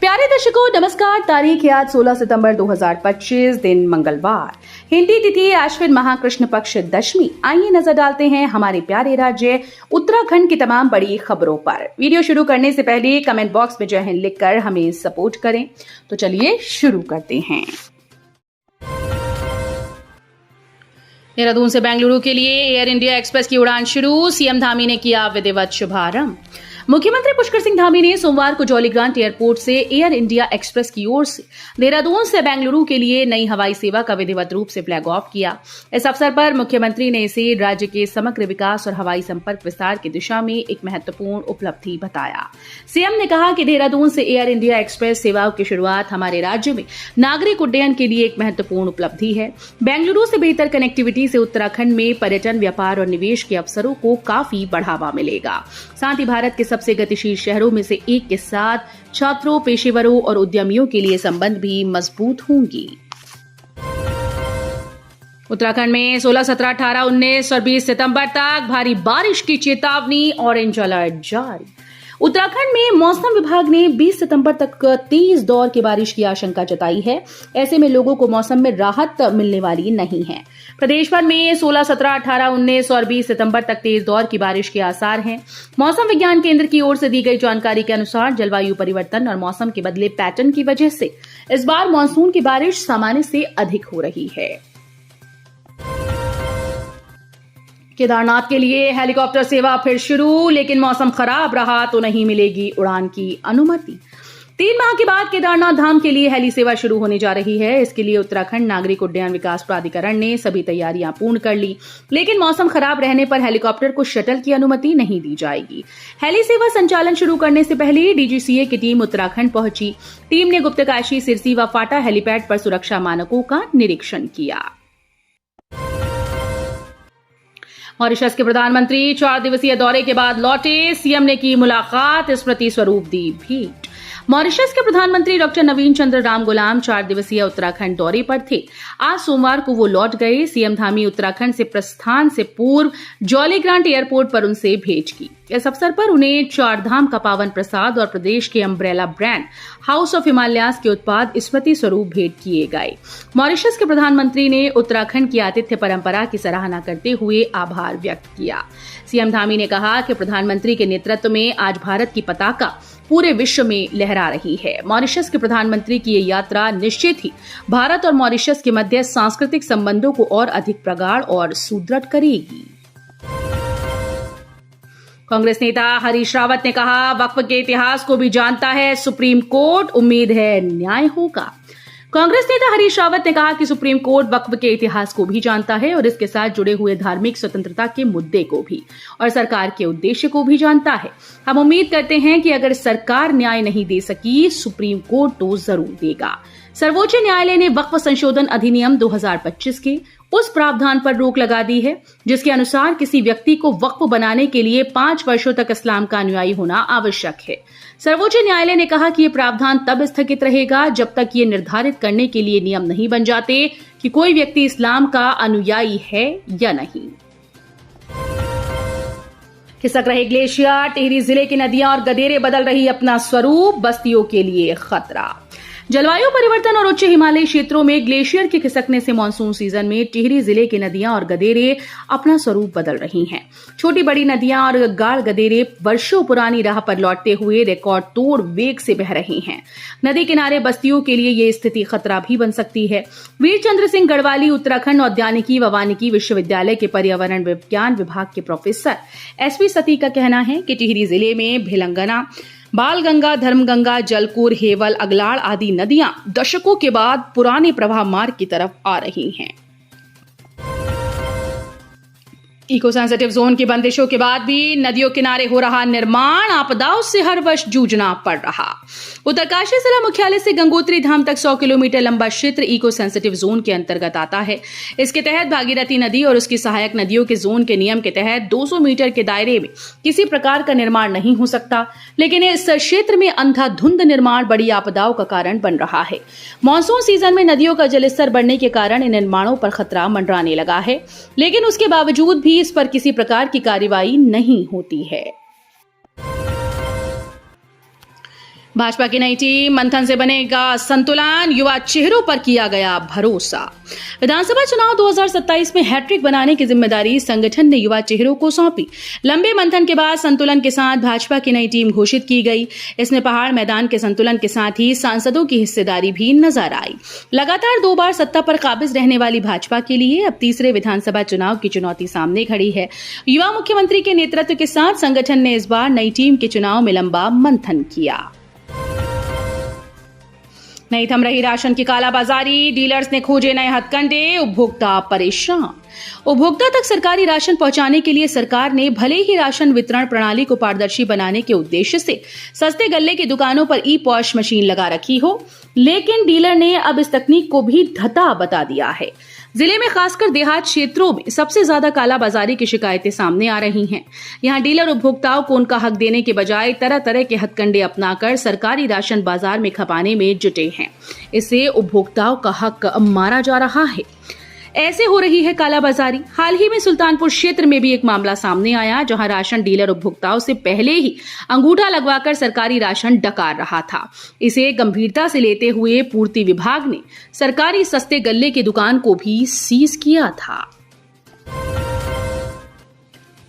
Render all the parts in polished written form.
प्यारे दर्शकों नमस्कार। तारीख है आज 16 सितंबर 2025, दिन मंगलवार, हिंदी तिथि आश्विन माह कृष्ण पक्ष दशमी। आइए नजर डालते हैं हमारे प्यारे राज्य उत्तराखंड की तमाम बड़ी खबरों पर। वीडियो शुरू करने से पहले कमेंट बॉक्स में जय हिंद लिखकर हमें सपोर्ट करें। तो चलिए शुरू करते हैं। देहरादून से बेंगलुरु के लिए एयर इंडिया एक्सप्रेस की उड़ान शुरू, सीएम धामी ने किया विधिवत शुभारंभ। मुख्यमंत्री पुष्कर सिंह धामी ने सोमवार को जॉलीग्रांट एयरपोर्ट से एयर इंडिया एक्सप्रेस की ओर से देहरादून से बेंगलुरु के लिए नई हवाई सेवा का विधिवत रूप से फ्लैग ऑफ किया। इस अवसर पर मुख्यमंत्री ने इसे राज्य के समग्र विकास और हवाई संपर्क विस्तार की दिशा में एक महत्वपूर्ण उपलब्धि बताया। सीएम ने कहा कि देहरादून से एयर इंडिया एक्सप्रेस सेवाओं की शुरुआत हमारे राज्य में नागरिक उड्डयन के लिए एक महत्वपूर्ण उपलब्धि है। बेंगलुरु से बेहतर कनेक्टिविटी से उत्तराखंड में पर्यटन, व्यापार और निवेश के अवसरों को काफी बढ़ावा मिलेगा। साथ ही भारत के सबसे गतिशील शहरों में से एक के साथ छात्रों, पेशेवरों और उद्यमियों के लिए संबंध भी मजबूत होंगी। उत्तराखंड में 16, 17, 18, 19 और 20 सितंबर तक भारी बारिश की चेतावनी, ऑरेंज अलर्ट जारी। उत्तराखंड में मौसम विभाग ने 20 सितंबर तक तेज दौर की बारिश की आशंका जताई है। ऐसे में लोगों को मौसम में राहत मिलने वाली नहीं है। प्रदेश भर में 16, 17, 18, 19 और 20 सितंबर तक तेज दौर की बारिश के आसार हैं। मौसम विज्ञान केंद्र की ओर से दी गई जानकारी के अनुसार जलवायु परिवर्तन और मौसम के बदले पैटर्न की वजह से इस बार मानसून की बारिश सामान्य से अधिक हो रही है। केदारनाथ के लिए हेलीकॉप्टर सेवा फिर शुरू, लेकिन मौसम खराब रहा तो नहीं मिलेगी उड़ान की अनुमति। 3 माह के बाद केदारनाथ धाम के लिए हेली सेवा शुरू होने जा रही है। इसके लिए उत्तराखंड नागरिक उड्डयन विकास प्राधिकरण ने सभी तैयारियां पूर्ण कर ली, लेकिन मौसम खराब रहने पर हेलीकॉप्टर को शटल की अनुमति नहीं दी जाएगी। हेली सेवा संचालन शुरू करने से पहले डीजीसीए की टीम उत्तराखंड पहुंची। टीम ने गुप्तकाशी, सिरसी व फाटा हेलीपैड पर सुरक्षा मानकों का निरीक्षण किया। मॉरिशस के प्रधानमंत्री 4 दिवसीय दौरे के बाद लौटे, सीएम ने की मुलाकात, स्मृति स्वरूप दी भेंट। मॉरिशस के प्रधानमंत्री डॉक्टर नवीन चंद्र रामगुलाम 4 दिवसीय उत्तराखंड दौरे पर थे। आज सोमवार को वो लौट गए। सीएम धामी उत्तराखंड से प्रस्थान से पूर्व जॉलीग्रांट एयरपोर्ट पर उनसे भेंट की। इस अवसर पर उन्हें 4 धाम का पावन प्रसाद और प्रदेश के umbrella brand house of Himalayas के उत्पाद स्मृति स्वरूप भेंट किए गए। मॉरिशस के प्रधानमंत्री ने उत्तराखंड की आतिथ्य परंपरा की सराहना करते हुए आभार व्यक्त किया। सीएम धामी ने कहा कि प्रधानमंत्री के नेतृत्व में आज भारत की पताका पूरे विश्व में लहरा रही है। मॉरिशस के प्रधानमंत्री की ये यात्रा निश्चित ही भारत और मॉरिशस के मध्य सांस्कृतिक संबंधों को और अधिक प्रगाढ़ और सुदृढ़ करेगी। कांग्रेस नेता हरीश रावत ने कहा, वक्फ के इतिहास को भी जानता है सुप्रीम कोर्ट, उम्मीद है न्याय होगा। कांग्रेस नेता हरीश रावत ने कहा कि सुप्रीम कोर्ट वक्फ के इतिहास को भी जानता है और इसके साथ जुड़े हुए धार्मिक स्वतंत्रता के मुद्दे को भी और सरकार के उद्देश्य को भी जानता है। हम उम्मीद करते हैं कि अगर सरकार न्याय नहीं दे सकी, सुप्रीम कोर्ट तो जरूर देगा। सर्वोच्च न्यायालय ने वक्फ संशोधन अधिनियम 2025 के उस प्रावधान पर रोक लगा दी है जिसके अनुसार किसी व्यक्ति को वक्फ बनाने के लिए 5 वर्षों तक इस्लाम का अनुयायी होना आवश्यक है। सर्वोच्च न्यायालय ने कहा कि यह प्रावधान तब स्थगित रहेगा जब तक ये निर्धारित करने के लिए नियम नहीं बन जाते कि कोई व्यक्ति इस्लाम का अनुयायी है या नहीं। खिसक रहे ग्लेशियर, टिहरी जिले की नदियां और गदेरे बदल रही अपना स्वरूप, बस्तियों के लिए खतरा। जलवायु परिवर्तन और उच्च हिमालयी क्षेत्रों में ग्लेशियर के खिसकने से मानसून सीजन में टिहरी जिले की नदियां और गदेरे अपना स्वरूप बदल रही हैं। छोटी बड़ी नदियां और गाढ़ गदेरे वर्षों पुरानी राह पर लौटते हुए रिकॉर्ड तोड़ वेग से बह रही हैं। नदी किनारे बस्तियों के लिए ये स्थिति खतरा भी बन सकती है। वीरचंद्र सिंह गढ़वाली उत्तराखंड औद्यानिकी व वानिकी विश्वविद्यालय के पर्यावरण विज्ञान विभाग के प्रोफेसर एसपी सती का कहना है कि टिहरी जिले में भिलंगना, बालगंगा, धर्मगंगा, जलकुर, हेवल, अगलाड़ आदि नदियां दशकों के बाद पुराने प्रवाह मार्ग की तरफ आ रही हैं। इको सेंसिटिव जोन की बंदिशों के बाद भी नदियों किनारे हो रहा निर्माण, आपदाओं से हर वर्ष जूझना पड़ रहा। उत्तरकाशी जिला मुख्यालय से गंगोत्री धाम तक 100 किलोमीटर लंबा क्षेत्र इको सेंसिटिव जोन के अंतर्गत आता है। इसके तहत भागीरथी नदी और उसकी सहायक नदियों के जोन के नियम के तहत 200 मीटर के दायरे में किसी प्रकार का निर्माण नहीं हो सकता, लेकिन इस क्षेत्र में अंधाधुंध निर्माण बड़ी आपदाओं का कारण बन रहा है। मानसून सीजन में नदियों का जलस्तर बढ़ने के कारण इन निर्माणों पर खतरा मंडराने लगा है, लेकिन उसके बावजूद भी इस पर किसी प्रकार की कार्रवाई नहीं होती है। भाजपा की नई टीम मंथन से बनेगा संतुलन, युवा चेहरों पर किया गया भरोसा। विधानसभा चुनाव 2027 में हैट्रिक बनाने की जिम्मेदारी संगठन ने युवा चेहरों को सौंपी। लंबे मंथन के बाद संतुलन के साथ भाजपा की नई टीम घोषित की गई। इसमें पहाड़ मैदान के संतुलन के साथ ही सांसदों की हिस्सेदारी भी नजर आई। लगातार 2 बार सत्ता पर काबिज रहने वाली भाजपा के लिए अब तीसरे विधानसभा चुनाव की चुनौती सामने खड़ी है। युवा मुख्यमंत्री के नेतृत्व के साथ संगठन ने इस बार नई टीम के चुनाव में लंबा मंथन किया। नहीं थम रही राशन की कालाबाजारी, डीलर्स ने खोजे नए हथकंडे, उपभोक्ता परेशान। उपभोक्ता तक सरकारी राशन पहुंचाने के लिए सरकार ने भले ही राशन वितरण प्रणाली को पारदर्शी बनाने के उद्देश्य से सस्ते गल्ले की दुकानों पर ई-पॉश मशीन लगा रखी हो, लेकिन डीलर ने अब इस तकनीक को भी धता बता दिया है। जिले में खासकर देहात क्षेत्रों में सबसे ज्यादा कालाबाजारी की शिकायतें सामने आ रही हैं। यहां डीलर उपभोक्ताओं को उनका हक देने के बजाय तरह तरह के हथकंडे अपनाकर सरकारी राशन बाजार में खपाने में जुटे हैं। इससे उपभोक्ताओं का हक मारा जा रहा है। ऐसे हो रही है कालाबाजारी। हाल ही में सुल्तानपुर क्षेत्र में भी एक मामला सामने आया, जहां राशन डीलर उपभोक्ताओं से पहले ही अंगूठा लगवाकर सरकारी राशन डकार रहा था। इसे गंभीरता से लेते हुए पूर्ति विभाग ने सरकारी सस्ते गल्ले की दुकान को भी सीज किया था।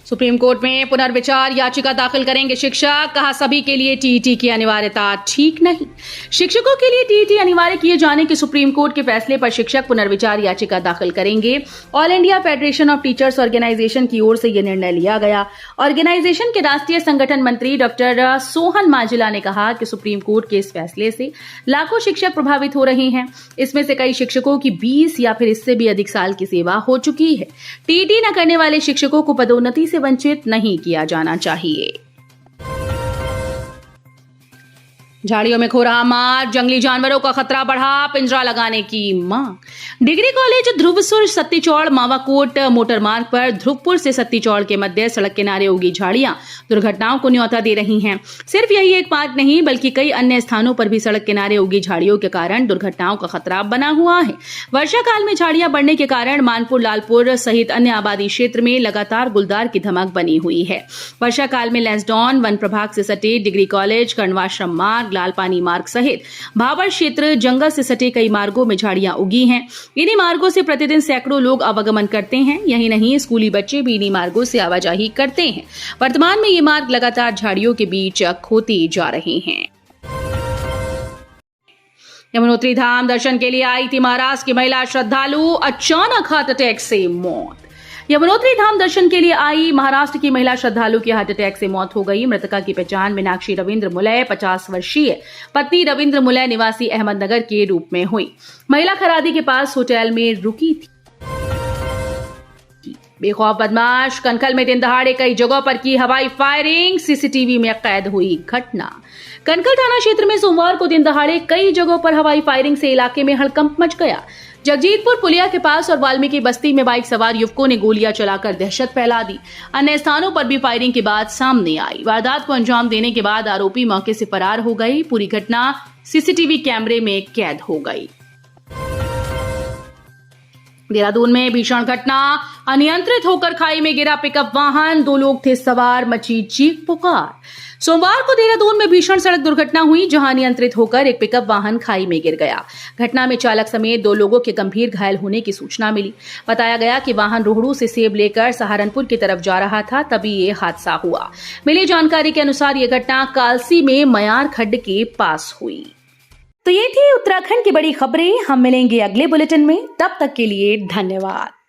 सुप्रीम कोर्ट में पुनर्विचार याचिका दाखिल करेंगे शिक्षक, कहा सभी के लिए टीईटी की अनिवार्यता ठीक नहीं। शिक्षकों के लिए टीईटी अनिवार्य किए जाने के सुप्रीम कोर्ट के फैसले पर शिक्षक पुनर्विचार याचिका दाखिल करेंगे। All India Federation of Teachers Organisation की ओर से यह निर्णय लिया गया। ऑर्गेनाइजेशन के राष्ट्रीय संगठन मंत्री डॉक्टर सोहन मांजिला ने कहा कि सुप्रीम कोर्ट के इस फैसले से लाखों शिक्षक प्रभावित हो रहे हैं। इसमें से कई शिक्षकों की 20 या फिर इससे भी अधिक साल की सेवा हो चुकी है। टीईटी न करने वाले शिक्षकों को पदोन्नति से वंचित नहीं किया जाना चाहिए। झाड़ियों में खो रहा मार्ग, जंगली जानवरों का खतरा बढ़ा, पिंजरा लगाने की मांग। डिग्री कॉलेज ध्रुवसुर सत्तीचौड़ मावाकोट मोटर मार्ग पर ध्रुवपुर से सत्तीचौड़ के मध्य सड़क किनारे उगी झाड़ियां दुर्घटनाओं को न्योता दे रही हैं। सिर्फ यही एक मार्ग नहीं बल्कि कई अन्य स्थानों पर भी सड़क किनारे उगी झाड़ियों के कारण दुर्घटनाओं का खतरा बना हुआ है। वर्षा काल में झाड़ियां बढ़ने के कारण मानपुर, लालपुर सहित अन्य आबादी क्षेत्र में लगातार गुलदार की धमक बनी हुई है। वर्षा काल में लैंसडॉन वन प्रभाग से सटे डिग्री कॉलेज, कर्णवाश्रम मार्ग, लालपानी मार्ग सहित भाबर क्षेत्र, जंगल से सटे कई मार्गों में झाड़ियां उगी हैं। इन्हीं मार्गों से प्रतिदिन सैकड़ों लोग आवागमन करते हैं। यही नहीं, स्कूली बच्चे भी इन्हीं मार्गों से आवाजाही करते हैं। वर्तमान में ये मार्ग लगातार झाड़ियों के बीच खोते जा रहे हैं। यमुनोत्री धाम दर्शन के लिए आई थी महाराष्ट्र की महिला श्रद्धालु, अचानक हार्ट अटैक से मौत। यमुनोत्री धाम दर्शन के लिए आई महाराष्ट्र की महिला श्रद्धालु की हार्ट अटैक से मौत हो गई। मृतका की पहचान मीनाक्षी रविंद्र मुलय 50 वर्षीय पत्नी रविंद्र मुलय निवासी अहमदनगर के रूप में हुई। महिला खरादी के पास होटल में रुकी थी। बेखौफ बदमाश, कनखल में दिन दहाड़े कई जगहों पर की हवाई फायरिंग, सीसीटीवी में कैद हुई घटना। कनखल थाना क्षेत्र में सोमवार को दिन दहाड़े कई जगहों पर हवाई फायरिंग से इलाके में हड़कंप मच गया। जगजीतपुर पुलिया के पास और वाल्मीकि बस्ती में बाइक सवार युवकों ने गोलियां चलाकर दहशत फैला दी। अन्य स्थानों पर भी फायरिंग की बात सामने आई। वारदात को अंजाम देने के बाद आरोपी मौके से फरार हो गई। पूरी घटना सीसीटीवी कैमरे में कैद हो गई। देहरादून में भीषण घटना, अनियंत्रित होकर खाई में गिरा पिकअप वाहन, 2 लोग थे सवार, मची चीख पुकार। सोमवार को देहरादून में भीषण सड़क दुर्घटना हुई, जहां अनियंत्रित होकर एक पिकअप वाहन खाई में गिर गया। घटना में चालक समेत 2 लोगों के गंभीर घायल होने की सूचना मिली। बताया गया कि वाहन रोहड़ू से सेब लेकर सहारनपुर की तरफ जा रहा था, तभी ये हादसा हुआ। मिली जानकारी के अनुसार ये घटना कालसी में मयार खड्ड के पास हुई। तो ये थी उत्तराखंड की बड़ी खबरें। हम मिलेंगे अगले बुलेटिन में, तब तक के लिए धन्यवाद।